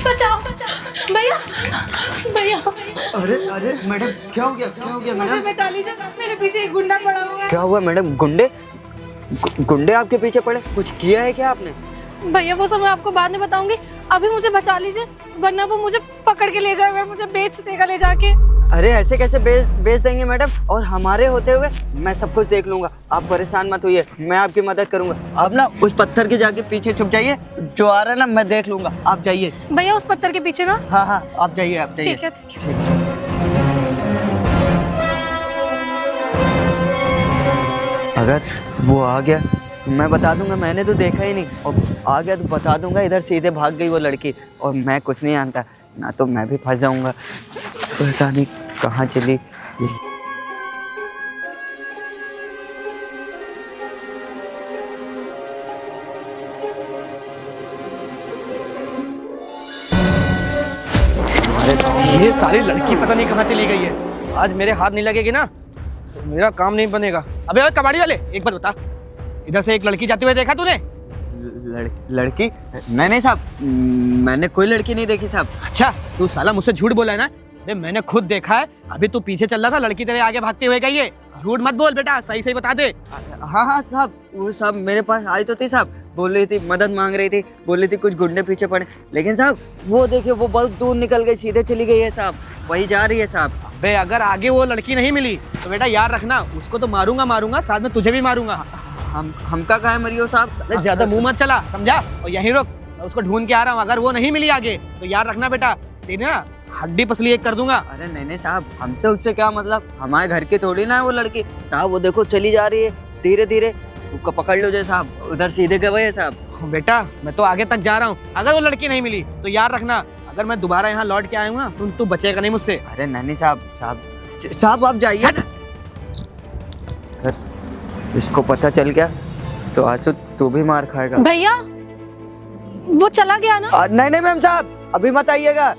बचाओ भैया भैया। अरे अरे मैडम क्या हो गया मुझे मैडम? बचा लीजिए, मेरे पीछे एक गुंडा पड़ा हुआ है। क्या हुआ मैडम? गुंडे गुंडे आपके पीछे पड़े? कुछ किया है क्या आपने? भैया वो सब मैं आपको बाद में बताऊंगी, अभी मुझे बचा लीजिए वरना वो मुझे पकड़ के ले जाएगा, मुझे बेच देगा ले जाके। अरे ऐसे कैसे बेच देंगे मैडम? और हमारे होते हुए मैं सब कुछ देख लूंगा, आप परेशान मत होइए, मैं आपकी मदद करूंगा। आप ना उस पत्थर के जाके पीछे छुप जाइए, जो आ रहा है ना मैं देख लूंगा, आप जाइए। भैया उस पत्थर के पीछे ना? हाँ हाँ आप जाइए, आप जाइए। ठीक है। अगर वो आ गया मैं बता दूंगा, मैंने तो देखा ही नहीं, और आ गया तो बता दूंगा इधर सीधे भाग गई वो लड़की, और मैं कुछ नहीं जानता ना, तो मैं भी फंस जाऊंगा, पता नहीं कहाँ चली। ये सारी लड़की पता नहीं कहाँ चली गई है। आज मेरे हाथ नहीं लगेगी ना तो मेरा काम नहीं बनेगा। अबे ओए कबाड़ी वाले, एक बात बता, इधर से एक लड़की जाते हुए देखा तूने? लड़की? नहीं साहब, मैंने कोई लड़की नहीं देखी साहब। अच्छा तू साला मुझसे झूठ बोला है ना? अरे मैंने खुद देखा है, अभी तू पीछे चल रहा था, लड़की तेरे आगे भागते हुए गई है। झूठ मत बोल बेटा, सही सही बता दे। हाँ हाँ साहब, वो साहब मेरे पास आई तो थी साहब, बोल रही थी मदद मांग रही थी, बोल रही थी कुछ गुंडे पीछे पड़े, लेकिन साहब वो देखिए वो बहुत दूर निकल गई, सीधे चली गई है साहब, वही जा रही है साहब। बे अगर आगे वो लड़की नहीं मिली तो बेटा याद रखना, उसको तो मारूंगा, साथ में तुझे भी मारूंगा। हमका कहाँ मरियो साहब? ज्यादा मुंह मत चला, समझा? और यहीं रुक, मैं उसको ढूंढ के आ रहा हूँ। अगर वो नहीं मिली आगे तो याद रखना बेटा, तेरी ना हड्डी पसली एक कर दूंगा। अरे नहीं साहब, हमसे उससे क्या मतलब, हमारे घर की थोड़ी ना है वो लड़की साहब, वो देखो चली जा रही है धीरे धीरे, उसको पकड़ लो साहब, उधर सीधे गए है साहब। बेटा मैं तो आगे तक जा रहा हूँ, अगर वो लड़की नहीं मिली तो याद रखना, अगर मैं दोबारा यहाँ लौट के आऊंगा तो तू बचेगा नहीं मुझसे। अरे नहीं साहब आप जाइए ना। अगर इसको पता चल गया तो आंसू तू भी मार खाएगा। भैया वो चला गया ना? नहीं मैम साहब, अभी मत आइएगा।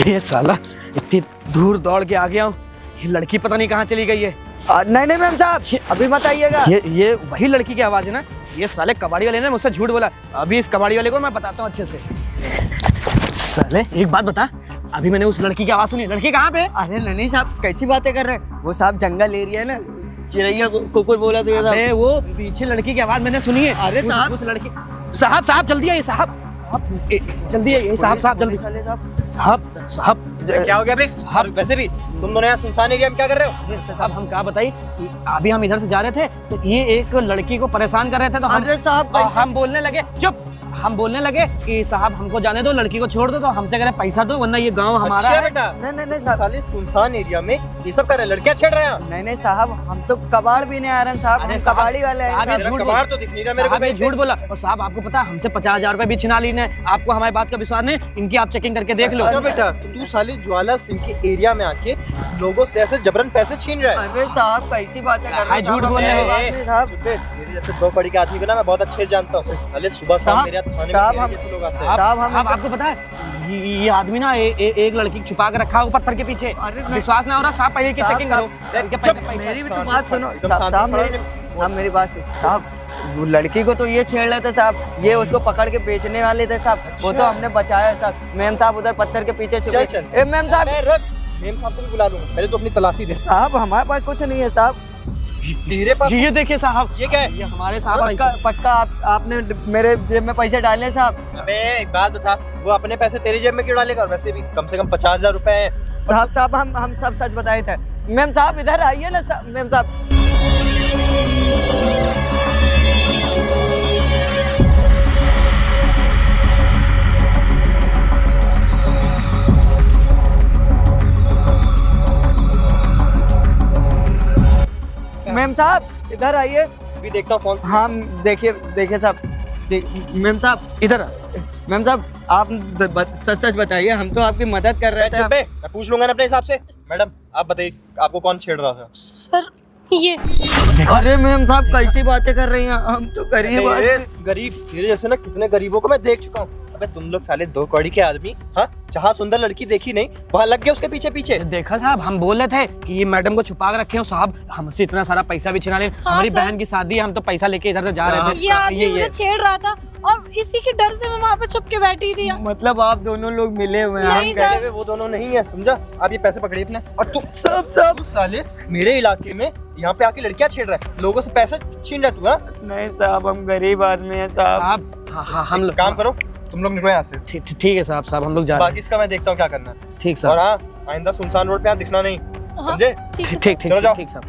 ये साला इतनी दूर दौड़ के आ गया हूँ, ये लड़की पता नहीं कहाँ चली गई है। नहीं मैम साहब, अभी मत आइएगा। ये वही लड़की की आवाज है ना? ये साले कबाड़ी वाले ने मुझसे झूठ बोला, अभी इस कबाड़ी वाले को मैं बताता हूँ अच्छे से। साले एक बात बता, अभी मैंने उस लड़की की आवाज सुनी, लड़की कहाँ पे? अरे नहीं साहब, कैसी बातें कर रहे हैं, वो साहब जंगल एरिया है ना, चिड़ैया कुकुर बोला तो ये साहब। अरे वो पीछे लड़की की आवाज मैंने सुनी है। अरे साहब उस लड़की, साहब जल्दी आइए, साहब जल्दी आइए, साहब जल्दी। साहब क्या हो गया भाई? साहब वैसे भी तुम दोनों यहाँ सुनसान एरिया में क्या कर रहे हो? साहब हम क्या बताइए, अभी हम इधर से जा रहे थे तो ये एक लड़की को परेशान कर रहे थे, तो अरे साहब हम बोलने लगे, चुप, हम बोलने लगे कि साहब हमको जाने दो, लड़की को छोड़ दो, तो हमसे कह रहे पैसा दो वरना ये गांव हमारा अच्छा है। बेटा, नहीं साले सुनसान एरिया में ये सब कर रहे हैं, लड़कियां छेड़ रहे हैं। नहीं साहब, हम तो कबाड़ भी नहीं आ रहे साहब, अरे हम कबाड़ी वाले हैं साहब, ये साहब। झूठ कबाड़ तो दिख नहीं रहा मेरे को। साहब ये झूठ बोला, और साहब आपको पता हमसे 50,000 रुपए भी छिना ली ने, आपको हमारी बात का विश्वास नहीं, इनकी आप चेकिंग करके देख लो। अच्छा बेटा, तो तू साले ज्वाला सिंह के एरिया में आके लोगों से ऐसे जबरन पैसे छीन रहा है। अरे साहब कैसी बातें कर रहे हैं झूठ बोल रहे हो साहब। मेरे जैसे दो पड़ी के आदमी को ना मैं बहुत अच्छे से जानता हूँ। साले सुबह शाम मेरे थाने में जैसे लोग आते हैं। साहब हम आपको पता है ये आदमी ना एक लड़की को छुपा के रखा है पत्थर के पीछे, विश्वास ना हो रहा, साहब पहले की चेकिंग करो। मेरी भी तो बात सुनो साहब, मेरी बात साहब, वो लड़की को तो ये छेड़ रहे थे साहब, ये उसको पकड़ के बेचने वाले थे साहब, वो तो हमने बचाया साहब। मैम साहब उधर पत्थर के पीछे छुपे। ए मैम साहब, मेम साहब को भी बुला लूंगा, पहले तो अपनी तलाशी दे। साहब हमारे पास कुछ नहीं है साहब। तेरे पास? ये देखिए साहब, ये क्या है? ये हमारे साहब पक्का आपने मेरे जेब में पैसे डाले साहब। अबे एक बात बता, वो अपने पैसे तेरी जेब में क्यों डालेगा? और वैसे भी कम से कम 50,000 रुपए है। साहब हम सब सच बताए थे। मैम साहब इधर आइए ना मैम साहब। मैम साहब इधर आइए। अभी देखता हूँ फोन। हाँ देखिए साहब, मैम साहब इधर। मैम साहब आप सच बताइए, हम तो आपकी मदद कर रहे थे। मैं पूछ लूंगा ना अपने हिसाब से। मैडम आप बताइए, आपको कौन छेड़ रहा था? सर ये। अरे मैम साहब कैसी बातें कर रही हैं, हम तो गरीब गरीब तेरे जैसे ना कितने गरीबों को मैं देख चुका हूँ। अबे तुम लोग साले दो कौड़ी के आदमी, हाँ, जहाँ सुंदर लड़की देखी नहीं वहाँ लग गए उसके पीछे पीछे। देखा साहब, हम बोल रहे थे कि ये मैडम को छुपा के रखे हो साहब, हमसे इतना सारा पैसा भी छिना ले। हमारी सर। बहन की शादी है, हम तो पैसा लेके इधर से जा रहे थे। ये आदमी मुझे छेड़ रहा था और इसी के डर से मैं वहाँ पे छुप के बैठी थी। मतलब आप दोनों लोग मिले हुए हैं? नहीं हम सर। अरे वो दोनों नहीं है, समझा? आप ये पैसे पकड़िए अपने। और तू सब साले मेरे इलाके में यहाँ पे आके लड़कियाँ छेड़ रहा है, लोगों से पैसे छीन रहा है तू। हाँ नहीं साहब, हम गरीब आदमी हैं साहब। साहब हाँ, हम लोग काम करो, तुम लोग निकलो यहाँ से। ठीक है साहब, हम लोग जा रहे बाकी इसका मैं देखता हूँ क्या करना है। हैं। ठीक और साहब, हाँ, आइंदा सुनसान रोड पे यहाँ दिखना नहीं, हाँ, समझे? ठीक है ठीक चलो जाओ। ठीक साहब।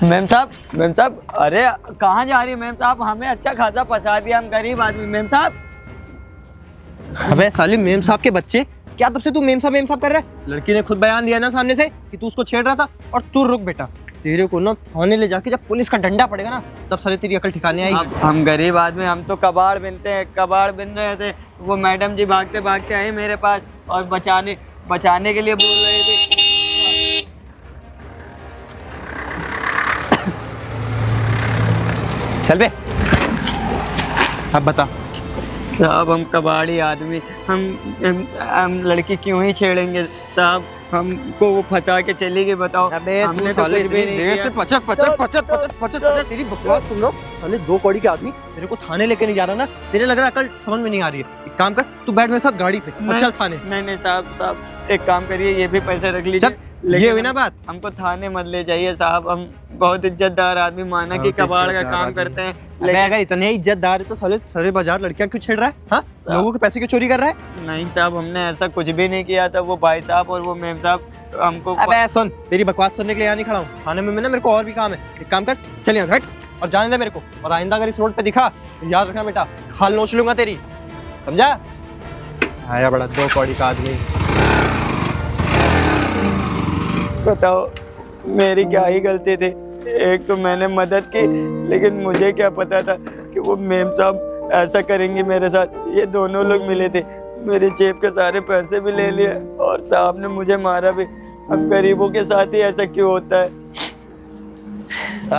मैम साहब, अरे कहाँ जा रही है मैम साहब? हमें अच्छा खासा फंसा दिया, हम गरीब आदमी। मैम साहब, अबे साले मेम साहब के बच्चे, क्या तब से तू मेम साहब कर रहा है? लड़की ने खुद बयान दिया ना सामने से कि तू उसको छेड़ रहा था। और तू रुक बेटा, तेरे को ना थाने ले जाके जब पुलिस का डंडा पड़ेगा ना तब साले तेरी अकल ठिकाने आएगी। हम गरीब आदमी, हम तो कबाड़ बिनते हैं, कबाड़ बिन रहे थे। वो मैडम जी भागते भागते आए मेरे पास और बचाने के लिए बोल रहे थे। चल बे, अब बता। साहब हम कबाड़ी आदमी, हम लड़की क्यों ही छेड़ेंगे साहब? हमको वो फंसा के चली गई, बताओ। हमने तो कुछ भी नहीं किया। पचर तेरी बकवास तुम लोग साले दो कौड़ी के आदमी, तेरे को थाने लेके नहीं जा रहा ना? तेरे लग रहा है अकल समझ में नहीं आ रही है। एक काम कर, तू बैठ मेरे साथ गाड़ी पे और चल थाने। नहीं साहब, एक काम करिए, ये भी पैसे रख लीजिए। ये हुई ना बात। हमको थाने मत ले जाइए साहब, हम बहुत इज्जतदार आदमी, माना कि कबाड़ का काम करते हैं। लेकिन अगर इतने इज्जतदार है तो साले सारे बाजार लड़कियां क्यों छेड़ रहा है? हाँ, लोगों के पैसे क्यों चोरी कर रहा है? नहीं साहब, हमने ऐसा कुछ भी नहीं किया था। वो भाई साहब और वो मैम साहब हमको। अबे सुन, तेरी बकवास सुनने के लिए यहाँ नहीं खड़ा हूँ थाने में। मेरे को और भी काम है। एक काम कर, चल यहाँ से हट और जाने दे मेरे को। और आइंदा अगर इस रोड पे दिखा तो याद रखना बेटा, खाल नोच लूंगा तेरी, समझा? आया बड़ा दो कौड़ी का आदमी। बताओ मेरी क्या ही गलती थी? एक तो मैंने मदद की, लेकिन मुझे क्या पता था कि वो मेम साहब ऐसा करेंगे मेरे साथ। ये दोनों लोग मिले थे, मेरे जेब के सारे पैसे भी ले लिए और साहब ने मुझे मारा भी। हम गरीबों के साथ ही ऐसा क्यों होता है?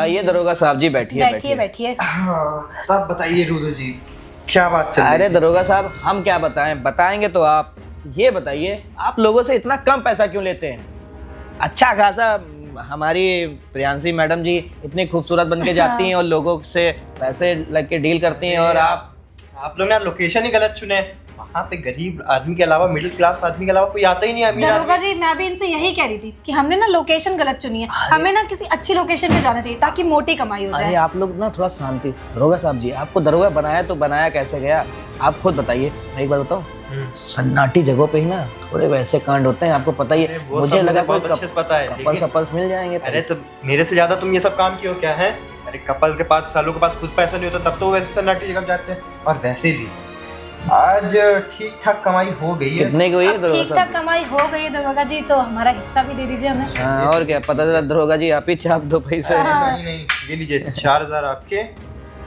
ये दरोगा साहब जी, बैठिए। तब बताइए रुदो जी, क्या बात चल रही है? अरे दरोगा साहब, हम क्या बताएंगे तो आप ये बताइए, आप लोगों से इतना कम पैसा क्यों लेते हैं? अच्छा खासा हमारी प्रियांशी मैडम जी इतनी खूबसूरत बन के जाती हैं और लोगों से पैसे लग के डील करती हैं, और आप लोग ना लोकेशन ही गलत चुने। वहाँ पे गरीब आदमी के अलावा, मिडिल क्लास आदमी के अलावा कोई आता ही नहीं। अमीर दरोगा जी, मैं भी इनसे यही कह रही थी कि हमने ना लोकेशन गलत चुनी है। हमें ना किसी अच्छी लोकेशन पे जाना चाहिए ताकि मोटी कमाई हो अरे जाए। आप लोग ना थोड़ा शांति। दरोगा साहब जी, आपको दरोगा बनाया तो बनाया कैसे गया, आप खुद बताइए। मैं एक बार बताऊँ, सन्नाटी जगहों पे ही ना थोड़े वैसे कांड होते हैं, आपको पता ही है। मुझे लगा कोई कपल्स मिल जाएंगे। अरे तो मेरे से ज्यादा तुम ये सब काम क्यों क्या है? अरे कपल के पास, सालों के पास खुद पैसा नहीं होता तब तो वैसे सन्नाटी जगह जाते हैं। और वैसे भी आज ठीक ठाक कमाई हो गई है। कितने की हुई है दरोगा ठीक ठाक साहब? कमाई हो गई है दरोगा जी, तो हमारा हिस्सा भी दे दीजिए हमें। हाँ, और क्या पता चला दरोगा जी आप ही छाप दो पैसे। नहीं, ये लीजिए 4000 आपके।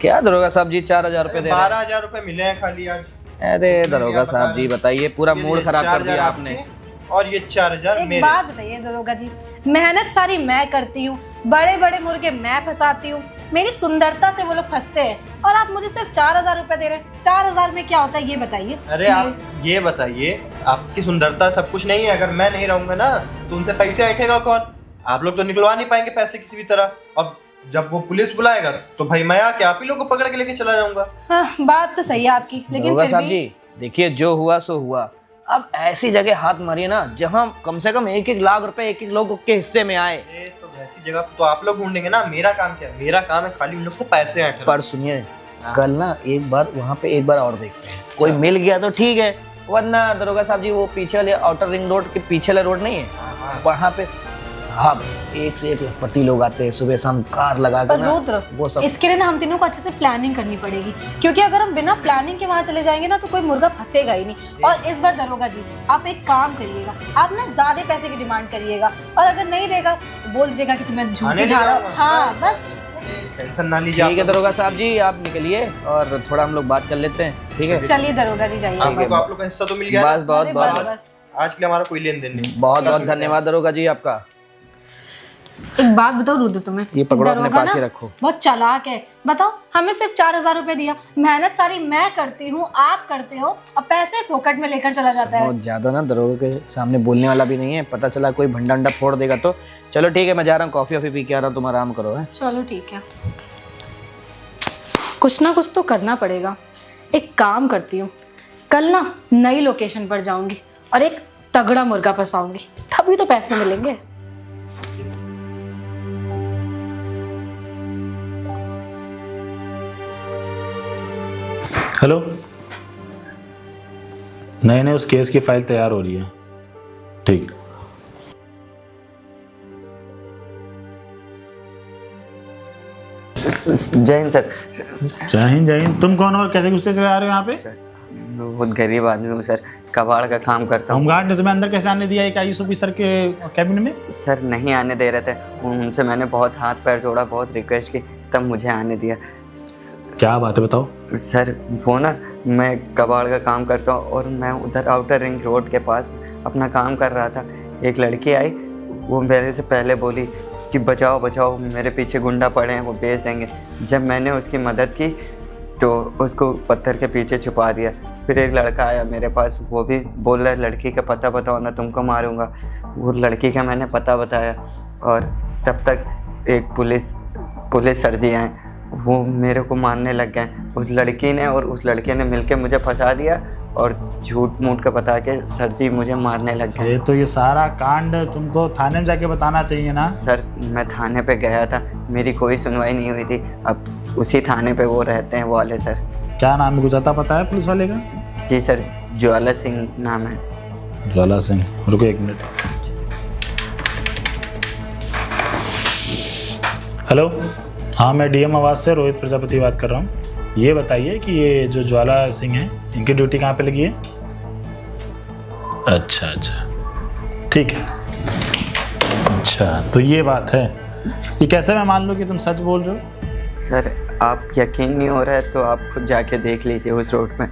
क्या दरोगा साहब जी, 4000 रुपए दे रहे हैं? 12000 रुपए मिले हैं खाली आज। अरे दरोगा साहब जी बताइए, पूरा मूड खराब कर दिया आपने। और ये 4000 एक मेरे। बात बताइए दरोगा जी, मेहनत सारी मैं करती हूँ, बड़े बड़े मुर्गे मैं फंसाती हूँ, मेरी सुंदरता से वो लोग फंसते हैं और आप मुझे सिर्फ 4000 रुपए दे रहे हैं। 4000 में क्या होता है ये बताइए। अरे आप ये बताइए, आपकी सुंदरता सब कुछ नहीं है। अगर मैं नहीं रहूंगा ना तो उनसे पैसे ऐंठेगा कौन? आप लोग तो निकलवा नहीं पाएंगे पैसे किसी भी तरह। और जब वो पुलिस बुलाएगा तो भाई मैं आके आप ही लोग को पकड़ के लेके चला जाऊंगा। हाँ, बात तो सही है आपकी, लेकिन दरोगा फिर साहब भी जी देखिए, जो हुआ सो हुआ। अब ऐसी जगह हाथ मारिए ना जहां कम से कम 1-1 लाख रुपए एक लोगों के हिस्से में आए। तो ऐसी जगह तो आप लोग ढूंढेंगे ना। मेरा काम क्या है? मेरा काम है खाली उन लोग से पैसे ऐंठना। पर सुनिए, कल ना एक बार वहां पे एक बार और देखते हैं, कोई मिल गया तो ठीक है, वरना दरोगा साहब जी वो पीछे वाले आउटर रिंग रोड के पीछे वाले रोड नहीं है, वहां पे हाँ एक से एक लखपति लोग आते हैं सुबह शाम कार लगा पर के ना, रुद्र, वो सब। इसके लिए ना हम तीनों को अच्छे से प्लानिंग करनी पड़ेगी, क्योंकि अगर हम बिना प्लानिंग के वहाँ चले जाएंगे ना तो कोई मुर्गा फंसेगा ही नहीं। और इस बार दरोगा जी आप एक काम करिएगा, आप ना ज्यादा पैसे की डिमांड करिएगा, और अगर नहीं देगा तो बोल दीजिएगा कि तुम्हें झूठी ढा रहा हूँ। हाँ बस टेंशन ना लीजिए। ठीक है दरोगा साहब जी, आप निकलिए और थोड़ा हम लोग बात कर लेते हैं, ठीक है? चलिए दरोगा जी जाइए। आप लोग का हिस्सा तो मिल गया। बस बहुत अरे बहुत बस। आज के लिए हमारा कोई लेन देन नहीं। बहुत बहुत धन्यवाद दरोगा जी आपका। एक बात बताओ रुद्र, तुम्हें ये पकड़ो, अपने दरोगा पास ही ना रखो। बहुत चालाक है। बताओ, हमें सिर्फ 4,000 रुपए दिया, मेहनत सारी मैं करती हूँ, आप करते हो, और पैसे फोकट में लेकर चला जाता है। बहुत ज्यादा ना दरोगा के सामने बोलने वाला भी नहीं है, पता चला कोई भंडा अंडा फोड़ देगा तो। चलो ठीक है, मैं जा रहा हूँ, कॉफी वॉफी पी के आ रहा हूँ, तुम आराम करो है। चलो ठीक है, कुछ ना कुछ तो करना पड़ेगा। एक काम करती हूँ, कल ना नई लोकेशन पर जाऊंगी और एक तगड़ा मुर्गा फंसाऊंगी, तभी तो पैसे मिलेंगे। हेलो, नहीं उस केस की फाइल तैयार हो रही है। ठीक। जय हिंद सर। जय हिंद जय हिंद। तुम कौन हो और कैसे गुस्से से आ रहे हो यहाँ पे? मैं बहुत गरीब आदमी हूँ सर, कबाड़ का काम करता हूँ। होमगार्ड ने तुम्हें अंदर कैसे आने दिया एक आईएएस ऑफिसर के कैबिन में? सर नहीं आने दे रहे थे, उनसे मैंने बहुत हाथ पैर जोड़ा, बहुत रिक्वेस्ट की, तब मुझे आने दिया। क्या बात है बताओ। सर वो ना, मैं कबाड़ का काम करता हूँ और मैं उधर आउटर रिंग रोड के पास अपना काम कर रहा था। एक लड़की आई, वो मेरे से पहले बोली कि बचाओ बचाओ, मेरे पीछे गुंडा पड़े हैं, वो बेच देंगे। जब मैंने उसकी मदद की तो उसको पत्थर के पीछे छुपा दिया। फिर एक लड़का आया मेरे पास, वो भी बोल रहा है लड़की का पता बताओ ना तुमको मारूंगा। वो लड़की का मैंने पता बताया और तब तक एक पुलिस सर जी आए, वो मेरे को मारने लग गए। उस लड़की ने और उस लड़के ने मिलके मुझे फंसा दिया और झूठ मूठ का बता के सर जी मुझे मारने लग गए। तो ये सारा कांड तुमको थाने में जाके बताना चाहिए ना। सर मैं थाने पे गया था, मेरी कोई सुनवाई नहीं हुई थी। अब उसी थाने पे वो रहते हैं वो वाले सर। क्या नाम है, कुछ आता पता है पुलिस वाले का? जी सर, ज्वाला सिंह नाम है। ज्वाला सिंह, रुको एक मिनट। हेलो, हाँ मैं डीएम आवाज़ से रोहित प्रजापति बात कर रहा हूँ। ये बताइए कि ये जो ज्वाला सिंह हैं, इनकी ड्यूटी कहाँ पे लगी है? अच्छा, ठीक है। अच्छा, तो ये बात है। ये कैसे मैं मान लूँ कि तुम सच बोल रहे हो? सर आप यकीन नहीं हो रहा है तो आप खुद जाके देख लीजिए उस रोड में।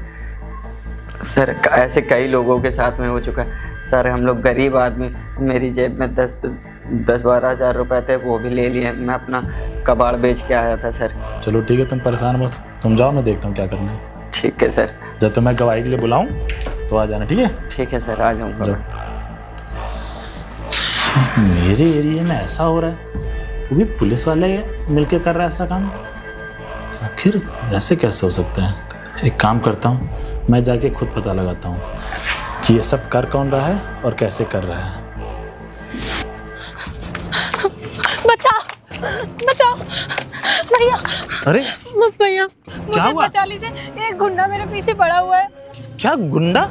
सर ऐसे कई लोगों के साथ में हो चुका है। सर हम लोग गरीब आदमी, मेरी जेब में 10-12 हज़ार रुपए थे, वो भी ले लिए। मैं अपना कबाड़ बेच के आया था सर। चलो ठीक है, तुम परेशान मत, तुम जाओ, मैं देखता हूँ क्या करना है। ठीक है सर। जब तो मैं गवाही के लिए बुलाऊं तो आ जाना, ठीक है? ठीक है सर, आ जाऊँगा। मेरे एरिया में ऐसा हो रहा है, वो भी पुलिस वाले मिलके कर रहा है ऐसा काम। आखिर ऐसे कैसे हो सकता है? एक काम करता हूँ, मैं जाके खुद पता लगाता हूँ कि ये सब कर कौन रहा है और कैसे कर रहा है। बचाओ भैया। अरे भैया मुझे हुआ? बचा लीजिए, एक गुंडा मेरे पीछे पड़ा हुआ है। क्या गुंडा?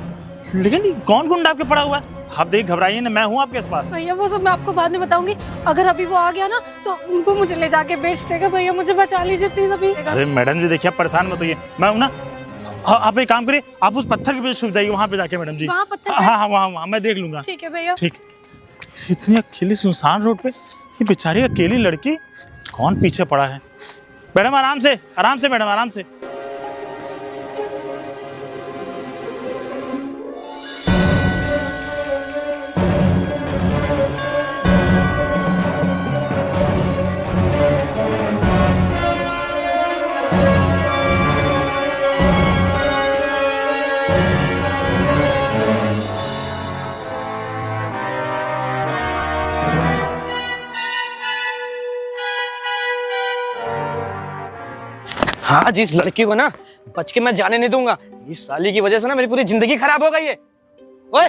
लेकिन कौन गुंडा आपके पड़ा हुआ है? आप देख घबराइए ना, मैं हूँ आपके पास। भैया वो सब मैं आपको बाद में बताऊंगी। अगर अभी वो आ गया ना तो वो मुझे ले जाके बेच देगा। भैया मुझे बचा लीजिए प्लीज अभी। अरे मैडम जी देखिए, आप परेशान मत होइए, मैं हूँ ना। आप एक काम करिए, आप उस पत्थर के पीछे छुप जाइए, वहाँ पे जाके मैडम जी। वहाँ पत्थर पे? हाँ वहाँ मैं देख लूंगा। ठीक है भैया। ठीक। इतनी अकेली सुनसान रोड पे ये बेचारी अकेली लड़की, कौन पीछे पड़ा है? मैडम आराम से मैडम, आराम से। हाँ, जिस लड़की को ना बच के मैं जाने नहीं दूंगा। इस साली की वजह से ना मेरी पूरी जिंदगी खराब हो गई है। ओए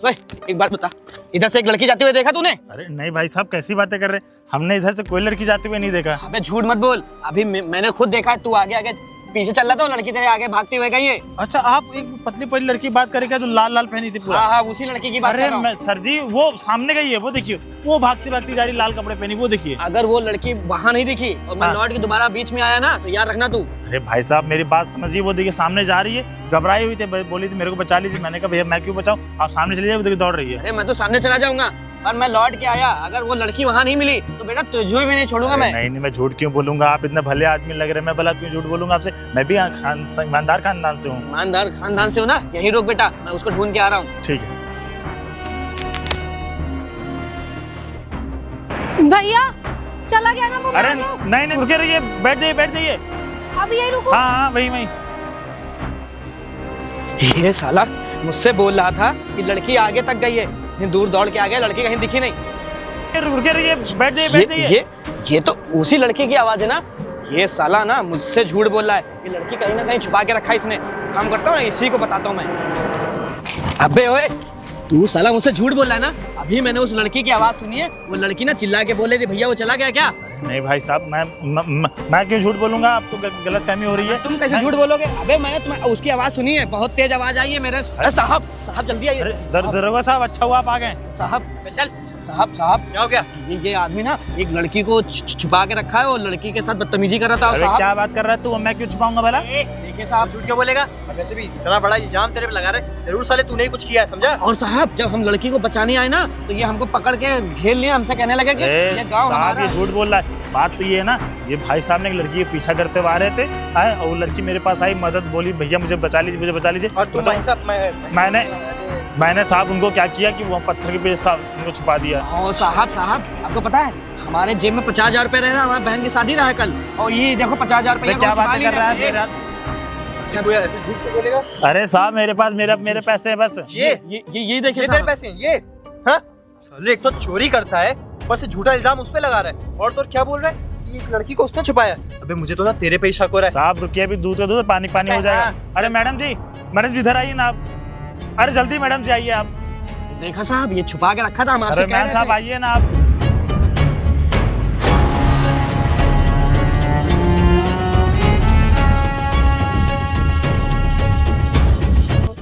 ओए, एक बात बता, इधर से एक लड़की जाते हुए देखा तूने? अरे नहीं भाई साहब, कैसी बातें कर रहे हैं? हमने इधर से कोई लड़की जाते हुए नहीं देखा। अबे झूठ मत बोल, अभी मैंने खुद देखा है। तू आगे आगे पीछे चल रहा था, लड़की तेरे आगे भागती हुई गई है। अच्छा, आप एक पतली पतली लड़की बात करेगा जो लाल लाल पहनी थी पूरा? हाँ, उसी लड़की की बात कर अरे रहा हूँ। मैं सर जी, वो सामने गई है, वो देखिए, वो भागती भागती जा रही, लाल कपड़े पहनी, वो देखिए। अगर वो लड़की वहाँ नहीं दिखी और मैं लौट के दोबारा बीच में आया ना तो याद रखना तू। अरे भाई साहब मेरी बात समझिए, वो देखिए सामने जा रही है, घबराई हुई थी, बोली थी मेरे को बचा लीजिए। मैंने कहा भैया मैं क्यों बचाऊं, आप सामने चले जाइए, वो देखिए दौड़ रही है। अरे मैं तो सामने चला जाऊंगा और मैं लौट के आया, अगर वो लड़की वहाँ नहीं मिली तो बेटा तुझे भी नहीं छोड़ूंगा मैं। नहीं मैं झूठ क्यों बोलूंगा? आप इतने भले आदमी लग रहे हैं, मैं भला क्यों झूठ बोलूंगा आपसे? मैं भी ईमानदार खानदान से हूँ। ईमानदार खानदान से हो ना? यहीं रुक बेटा, मैं उसको ढूंढ के आ रहा हूँ। ठीक है। भैया चला गया ना वो, अरे मैं तो- नहीं नहीं रुके रहिए, बैठ जाइए बैठ जाइए। अब यही रुको। हाँ हाँ वही वही। ये साला मुझसे बोल रहा था कि लड़की आगे तक गई है, इतनी दूर दौड़ के आ गया, लड़की कहीं दिखी नहीं। रुके रहिए, बैठ जाइए बैठ जाइए। ये तो उसी लड़की की आवाज है ना। ये साला ना मुझसे झूठ बोल रहा है, ये लड़की कहीं ना कहीं छुपा के रखा है इसने। काम करता हूँ इसी को बताता हूँ मैं। अबे ओए, तू साला मुझसे झूठ बोल रहा है ना। अभी मैंने उस लड़की की आवाज सुनी है, वो लड़की ना चिल्ला के बोले थी भैया वो चला गया क्या। नहीं भाई साहब, मैं क्यों झूठ बोलूंगा, आपको गलतफहमी हो रही है। तुम कैसे झूठ बोलोगे। अबे मैंने तुम्हें उसकी आवाज सुनी है, बहुत तेज आवाज आई है मेरे। अरे साहब साहब जल्दी आइए। दरोगा साहब अच्छा हुआ आप आ गए। साहब चल। साहब क्या हो गया। ये आदमी ना एक लड़की को छुपा के रखा है और लड़की के साथ बदतमीजी कर रहा था। अरे क्या बात कर रहा है तू, मैं क्यों छुपाऊंगा भला। देखिए साहब, झूठ क्यों बोलेगा। वैसे भी इतना बड़ा इल्जाम तेरे पे लगा रहे, जरूर साले तूने ही कुछ किया है, समझा। और साहब जब हम लड़की को बचाने आए ना तो ये हमको पकड़ के घेर लिया, हमसे कहने लगे कि ये गांव साहब हमारा ये झूठ बोल रहा है। बात तो ये है ना, ये भाई साहब ने एक लड़की के पीछा करते हुए आ रहे थे आए, और वो लड़की मेरे पास आई, मदद बोली भैया मुझे बचा लीजिए मुझे बचा लीजिए। और तुम भाई साहब मैंने साहब उनको क्या किया कि वो पत्थर के पीछे साहब उनको छुपा दिया। और साहब आपको पता है हमारे जेब में 50,000 रुपए रहे, हमारी बहन की शादी रहा है कल, और ये देखो 50,000 रुपए क्या बातें कर रहा है फिर। झूठ क्यों बोलेगा। अरे साहब मेरे पास मेरे पैसे हैं बस। ये देखिए ये तेरे पैसे हैं ये। हाँ साले एक तो चोरी करता है, ऊपर से झूठा इल्जाम उस पे लगा रहा है, और तो क्या बोल रहा है कि एक लड़की को उसने छुपाया। अबे मुझे तो ना तेरे पे ही शक हो रहा है। साहब रुकिए, अभी दूध का दूध पानी पानी हो जाएगा। अरे मैडम जी इधर आइए ना आप। अरे जल्दी मैडम जी आइए आप। देखा साहब ये छुपा के रखा था, हम आपसे अरे कह मैम रहे साहब थे। आइए ना आप।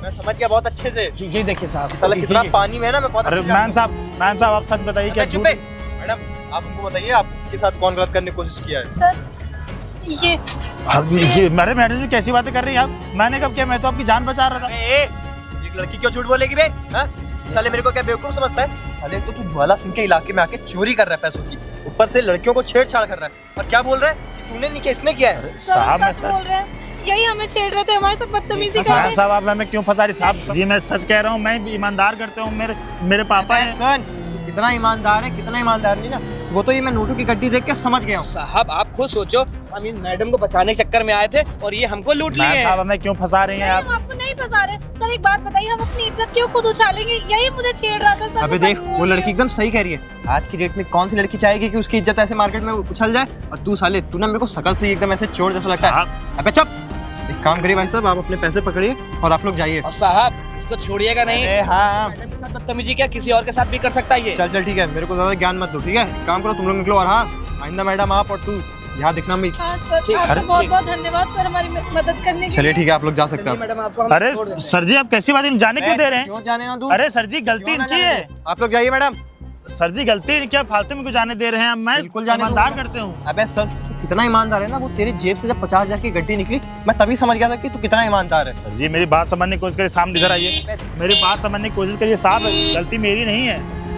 मैं समझ गया बहुत अच्छे से। ये देखिए साहब, साला कितना पानी में है ना, मैं बहुत अरे अच्छे से मैम साहब आप सच बताइए क्या चुप झूठ। है। मैडम आप हमको बताइए आपके साथ कौन गलत करने की कोशिश किया है। सर ये ये मेरे मैडम जी कैसी बातें कर रही हैं आप। मैंने कब किया, मैं तो आपकी जान बचा रहा था। एक लड़की क्यों झूठ बोलेगी बे। हाँ? साले मेरे को क्या बेवकूफ समझता है। साले तो तू ज्वाला सिंह के इलाके में आके चोरी कर रहा है पैसों की, ऊपर से लड़कियों को छेड़छाड़ कर रहा है, और क्या बोल रहा है कि तूने नहीं किया इसने किया है। साहब मैं सच बोल रहे हैं, यही हमें छेड़ रहे थे, हमारे साथ बदतमीजी कर साहब रहे थे। साहब आप हमें क्यों फंसा रही साहब। जी मैं सच कह रहा हूँ, मैं ईमानदार करता हूँ, मेरे पापा हैं। सुन कितना ईमानदार है कितना ईमानदार नहीं ना, वो तो ये मैं नोटू की गड्डी देख के समझ गया हूँ। साहब आप खुद सोचो, हम इन मैडम को बचाने के चक्कर में आए थे और ये हमको लूट लिए मैम हैं। साहब हमें क्यों फंसा रही हैं आप। हम आपको नहीं फंसा रहे सर, एक बात बताइए, हम अपनी इज्जत क्यों खुद उछालेंगे, यही मुझे छेड़ रहा था सर। अबे देख वो लड़की एकदम सही कह रही है। आज की डेट में कौन सी लड़की चाहेगी कि उसकी इज्जत ऐसे मार्केट में उछल जाए। और तू साले तू ना मेरे को शकल से ही एकदम ऐसे चोर जैसा लगता है। अबे चुप। एक काम करिए भाई साहब, आप अपने पैसे पकड़िए और आप लोग जाइए। और साहब इसको छोड़िएगा नहीं। हाँ मैडम के साथ बदतमीजी क्या किसी और के साथ भी कर सकता है ये। चल ठीक है, मेरे को ज्यादा ज्ञान मत दो, ठीक है। एक काम करो तुम लोग निकलो, और हाँ आइंदा मैडम आप और तू यहाँ दिखना मैं। हाँ सर, ठीक, आपका अरे, बहुत बहुत धन्यवाद सर हमारी मदद करने के चलिए लिए। ठीक है, आप लोग जा सकते चलिए हैं। मैडम आपको हम अरे छोड़ देते हैं। सर जी आप कैसी बात जाने क्यों दे रहे हैं। क्यों जाने ना दूं? अरे सर जी गलती क्यों ना इनकी जाने है। दूं? आप लोग जाइए मैडम। सर जी गलती क्या फालतू में क्यों जाने दे रहे हैं। मैं बिल्कुल जाने ईमानदार दूंगा। घर से हूँ। अबे सर तू कितना ईमानदार है ना, वो तेरे जेब से जब 50,000 की गड्डी निकली मैं तभी समझ गया था कि तू कितना ईमानदार है। सर जी मेरी बात समझने की कोशिश करिए, सामने इधर आइए, मेरी बात समझने की कोशिश करिए साहब, गलती मेरी नहीं है।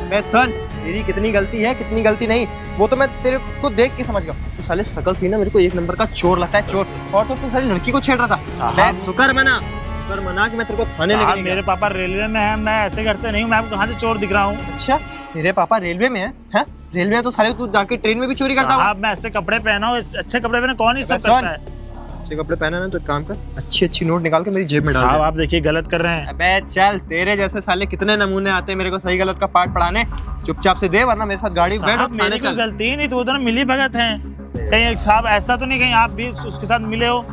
बे सन तेरी कितनी गलती है कितनी गलती नहीं वो तो मैं तेरे को देख के समझ गया। तू साले शकल से ना मेरे को एक नंबर का चोर लगता है, चोर। और तो तू सारी लड़की को छेड़ रहा था। साहब। मैं शुक्र मना कि मैं तेरे को थाने लेके साहब नहीं मेरे गया। पापा रेलवे में है, मैं ऐसे घर से नहीं हूँ, मैं आपको कहाँ से चोर दिख रहा हूँ। अच्छा तेरे पापा रेलवे में है? हैं? रेलवे में तो साले तू जाके ट्रेन में भी चोरी करता होगा। साहब मैं ऐसे कपड़े पहना हूँ, अच्छे कपड़े पहने कौन ही सब सुन, करता है। अच्छे कपड़े पहना ना तो एक काम कर, अच्छी अच्छी नोट निकाल के मेरी जेब में डाल साहब दे। आप देखिए गलत कर रहे हैं। अबे चल, तेरे जैसे साले कितने नमूने आते हैं मेरे को सही गलत का पाठ पढ़ाने। चुपचाप से दे वरना मेरे साथ गाड़ी में बैठ और साहब थाने मेरी कोई चल। गलती ही नहीं, तो उधर मिली भगत हैं कहीं। साहब ऐसा तो नहीं कहीं आप भी उसके साथ मिले हो।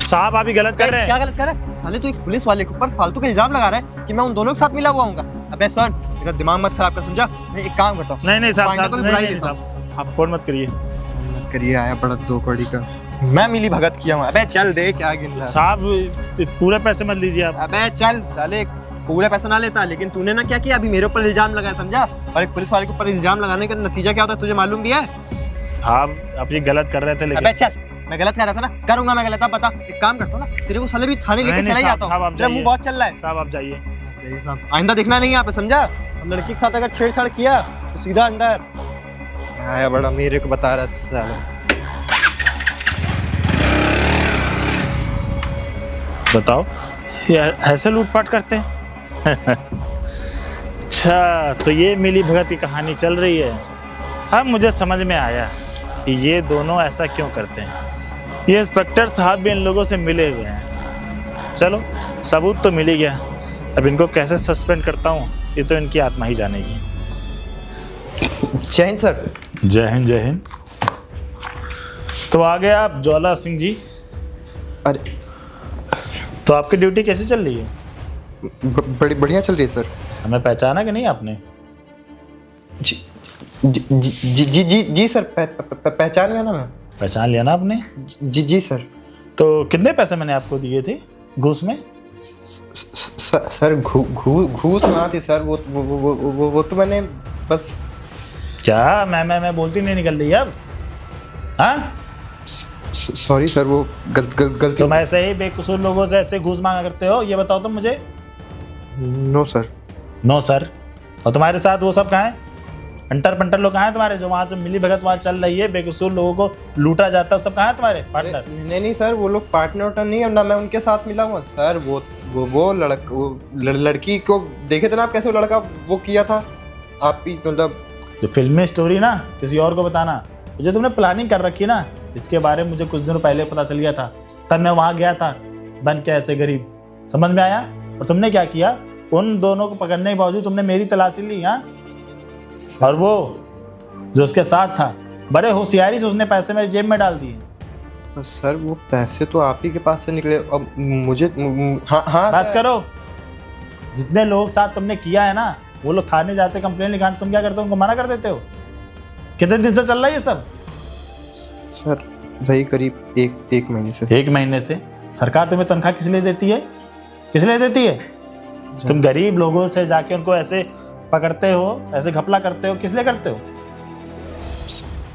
साहब आप ही गलत कर रहे हैं। क्या गलत कर रहा है? साले तू एक पुलिस वाले के ऊपर फालतू का इल्जाम लगा रहा है कि मैं उन दोनों के साथ मिला हुआ हूँ। अबे सुन मेरा दिमाग मत खराब कर, समझा। मैं एक काम करता हूँ, नहीं साहब पांडे को भी बुला ही लेता हूँ। साहब आप फोन मत करिए। करिए आया बड़ा 2 कौड़ी का, मैं मिली भगत किया हूँ। अबे चल दे क्या गिन रहा है। साहब पूरे पैसे मत लीजिए आप। अबे चल साले पूरे पैसा ना लेता, लेकिन तूने ना क्या किया, अभी मेरे ऊपर इल्जाम लगाया, समझा। और एक पुलिस वाले के ऊपर इल्जाम लगाने का नतीजा क्या होता है तुझे मालूम भी है। साहब आप ये गलत कर रहे थे लेकिन। अबे चल, मैं गलत कर रहा था ना, करूंगा मैं गलत। अब बता एक काम करता हूँ ना, तेरे को साले भी थाने लेके नहीं, चला साहब, जाता साहब, हूँ। आप तेरा जाइए। मुंह बहुत चल रहा है। साहब आप जाइए। आइंदा दिखना नहीं यहाँ पे, समझा। अब लड़की के साथ अगर छेड़छाड़ किया तो सीधा अंदर। आया बड़ा मेरे को बता रहा है साले। बताओ ये ऐसे लूटपाट करते हैं। अच्छा तो ये मिली भगत की कहानी चल रही है। अब मुझे समझ में आया कि ये दोनों ऐसा क्यों करते हैं। ये इंस्पेक्टर साहब भी इन लोगों से मिले हुए हैं। चलो सबूत तो मिल ही गया, अब इनको कैसे सस्पेंड करता हूँ ये तो इनकी आत्मा ही जानेगी। जय हिंद सर। जय हिंद जय हिंद। तो आ गए आप ज्वाला सिंह जी। अरे तो आपकी ड्यूटी कैसी चल रही है? बड़ी बढ़िया चल रही है सर। हमें पहचाना कि नहीं आपने? जी जी जी जी जी सर, पहचान गया ना मैं। पहचान लिया ना आपने? जी जी सर। तो कितने पैसे मैंने आपको दिए थे घूस में? सर घूस ना थी सर, वो तो मैंने बस। क्या मैं बोलती नहीं निकल रही अब? हाँ सॉरी सर, वो गलती। तुम ऐसे ही बेकसूर लोगों से ऐसे घूस मांगा करते हो, ये बताओ तुम मुझे। No sir. No sir. और तुम्हारे साथ वो सब कहाँ है? अंटर पंटर लोग कहाँ हैं तुम्हारे, जो वहाँ जो मिली भगत वहाँ चल रही है, बेकसूर लोगों को लूटा जाता है, सब कहाँ है तुम्हारे पार्टनर? नहीं सर, वो लोग पार्टनर नहीं है ना, मैं उनके साथ मिला हूँ सर। वो लड़की को देखे थे ना आप, कैसे वो लड़का वो किया था आप भी, मतलब जो फिल्मी स्टोरी ना किसी और को बताना, जो तुमने प्लानिंग कर रखी ना, इसके बारे में मुझे कुछ दिनों पहले पता चल गया था। तब मैं वहाँ गया था बन के ऐसे गरीब, समझ में आया? और तुमने क्या किया, उन दोनों को पकड़ने के बावजूद तुमने मेरी तलाशी ली। हाँ, और वो जो उसके साथ था बड़े होशियारी से उसने पैसे मेरे जेब में डाल दिए। सर वो पैसे तो आप ही के पास से निकले, अब मुझे हाँ बस करो। जितने लोग साथ तुमने किया है ना, वो लोग थाने जाते कंप्लेन लिखाने, तुम क्या करते हो, उनको मना कर देते हो। कितने दिन से चल रहा है ये सब? सर वही करीब एक महीने से। 1 महीने से? सरकार तुम्हें तनख्वाह किस लिए देती है? किस लिए देती है? तुम गरीब लोगों से जाके उनको ऐसे पकड़ते हो, ऐसे घपला करते हो, किस लिए करते हो?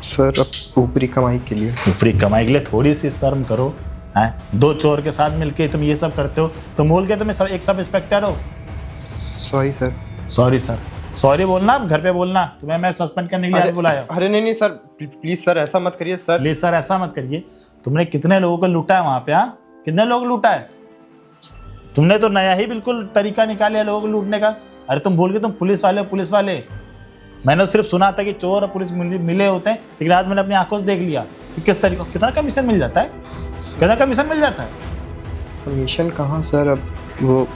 सर अब ऊपरी कमाई के लिए। ऊपरी कमाई के लिए थोड़ी सी शर्म करो। हैं, 2 चोर के साथ मिलके तुम ये सब करते हो। तुम बोल के तुम एक सब इंस्पेक्टर हो। Sorry sir. Sorry sir, sorry बोलना, घर पे बोलना। तुम्हें मैं सस्पेंड करने के लिए आज बुलाया। अरे नहीं सर, प्लीज सर ऐसा मत करिए सर। प्लीज सर ऐसा मत करिए। तुमने कितने लोगों को लूटा है वहां पे? हाँ, कितने लोग लूटा है? तुमने तो नया ही बिल्कुल तरीका निकाला लोगों को लूटने का। अरे तुम भूल गए तुम पुलिस वाले। मैंने सिर्फ सुना था कि चोर और पुलिस मिले होते हैं, लेकिन आज मैंने अपनी आंखों से देख लिया कि किस तरीके, कितना कमीशन मिल जाता है, कितना कमीशन मिल जाता है। कमीशन कहाँ सर, अब वो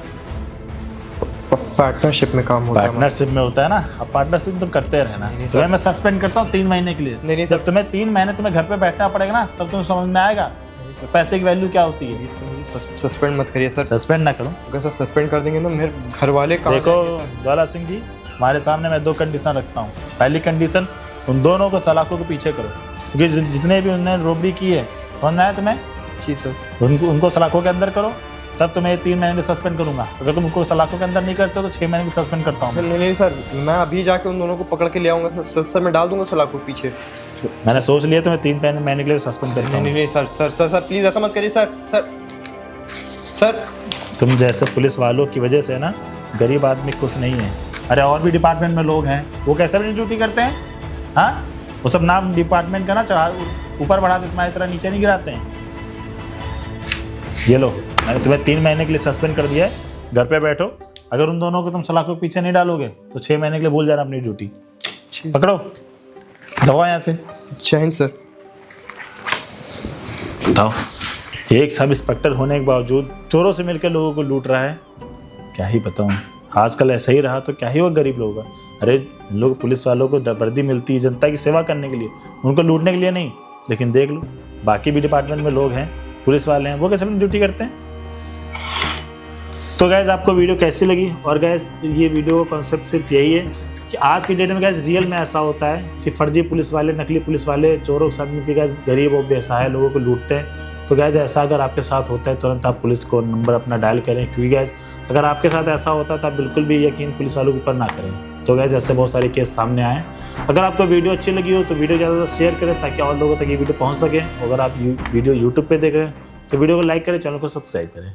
पार्टनरशिप में काम होता है। पार्टनरशिप में होता है ना, अब पार्टनरशिप तुम करते रहना। तो मैं सस्पेंड करता हूँ 3 महीने के लिए। नहीं सर, जब तुम्हें 3 महीने तुम्हें घर पे बैठना पड़ेगा ना, तब तुम्हें समझ में आएगा पैसे की वैल्यू क्या होती है। सस्पेंड मत करिए सर। सस्पेंड ना करो। अगर सर सस्पेंड कर देंगे तो मेरे घर वाले कहाँ देखो जाएंगे ज्वाला सिंह जी, हमारे सामने मैं 2 कंडीशन रखता हूँ। पहली कंडीशन, उन दोनों को सलाखों के पीछे करो, क्योंकि जितने भी उन्होंने रोबरी की है, समझ में आया तुम्हें? जी सर। उनको सलाखों के अंदर करो, तब तुम्हें 3 महीने सस्पेंड करूंगा। अगर तुम उनको सलाखों के अंदर नहीं करते हो तो 6 महीने की सस्पेंड करता हूँ। नहीं सर, मैं अभी जाके उन दोनों को पकड़ के ले आऊँगा सर। मैं डाल दूंगा सलाखों के पीछे। मैंने सोच लिया तुम्हें 3 महीने के लिए सस्पेंड करता हूँ। नहीं सर प्लीज ऐसा मत करिए सर। तुम जैसे पुलिस वालों की वजह से ना गरीब आदमी खुश नहीं है। अरे और भी डिपार्टमेंट में लोग हैं, वो कैसे अपनी ड्यूटी करते हैं। हाँ, वो सब नाम डिपार्टमेंट का ना चढ़ा ऊपर बढ़ाते, तुम्हारी तरह नीचे नहीं गिराते हैं। ये लो, मैंने तुम्हें 3 महीने के लिए सस्पेंड कर दिया है। घर पे बैठो, अगर उन दोनों को तुम सलाखों के पीछे नहीं डालोगे तो 6 महीने के लिए भूल जाना अपनी ड्यूटी। पकड़ो, दबाओ यहाँ से। जय हिंद सर। बताओ, एक सब इंस्पेक्टर होने के बावजूद चोरों से मिलकर लोगों को लूट रहा है। क्या ही बताऊँ, आजकल ऐसा ही रहा तो क्या ही वो गरीब लोग हैं। अरे लोग, पुलिस वालों को वर्दी मिलती है जनता की सेवा करने के लिए, उनको लूटने के लिए नहीं। लेकिन देख लो, बाकी भी डिपार्टमेंट में लोग हैं, पुलिस वाले हैं, वो कैसे अपनी ड्यूटी करते हैं। तो गैस आपको वीडियो कैसी लगी? और गैस ये वीडियो कॉन्सेप्ट सिर्फ यही है कि आज की डेट में गैस रियल में ऐसा होता है कि फर्जी पुलिस वाले, नकली पुलिस वाले चोरों के साथ मिलकर गैस गरीब और बेसहाय लोगों को लूटते हैं। तो गैस ऐसा अगर आपके साथ होता है, तुरंत आप पुलिस को नंबर अपना डायल करें, क्योंकि गैस अगर आपके साथ ऐसा होता है तो आप बिल्कुल भी यकीन पुलिस वालों के ऊपर ना करें। तो गैस ऐसे बहुत सारे केस सामने आए। अगर आपको वीडियो अच्छी लगी हो तो वीडियो ज़्यादा से शेयर करें ताकि और लोगों तक ये वीडियो पहुँच सके। अगर आप वीडियो यूट्यूब पर देख रहे हैं तो वीडियो को लाइक करें, चैनल को सब्सक्राइब करें।